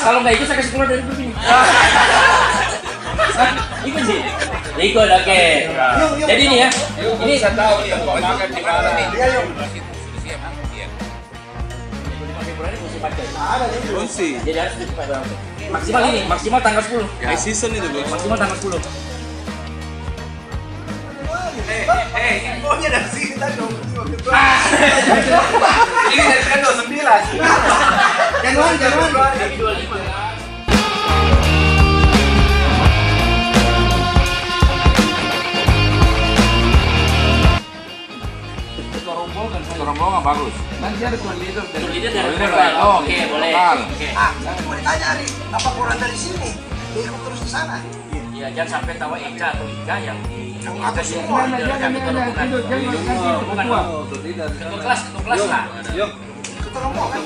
Kalau nggak ikut saya kasih keluar dari grup ini. Ikut sih. Ikut, oke. Jadi ini ya. Ini saya tahu nih kok makan di mana nih. Februari musim pakai. Kunci. Jadi harus dipakai. Maksimal ini, maksimal tanggal 10. High season itu bos. Maksimal tanggal 10. Infonya dari sini tadi dong. Ini dari kan 29. Januari. 25. Rombongan bagus. Nanti ada tuan leader dari Leader dari leader lokal. lokal. Oke, boleh. Lokal. Oke. Mau ditanya nih, apa kurang dari sini? Dia ikut terus ke sana. Ya, jangan sampai tahu Eka atau Ika yang Atau semua. kami rombongan. Rombongan. Ketua. Ketua kelas lah. Yuk. Kita rombongan.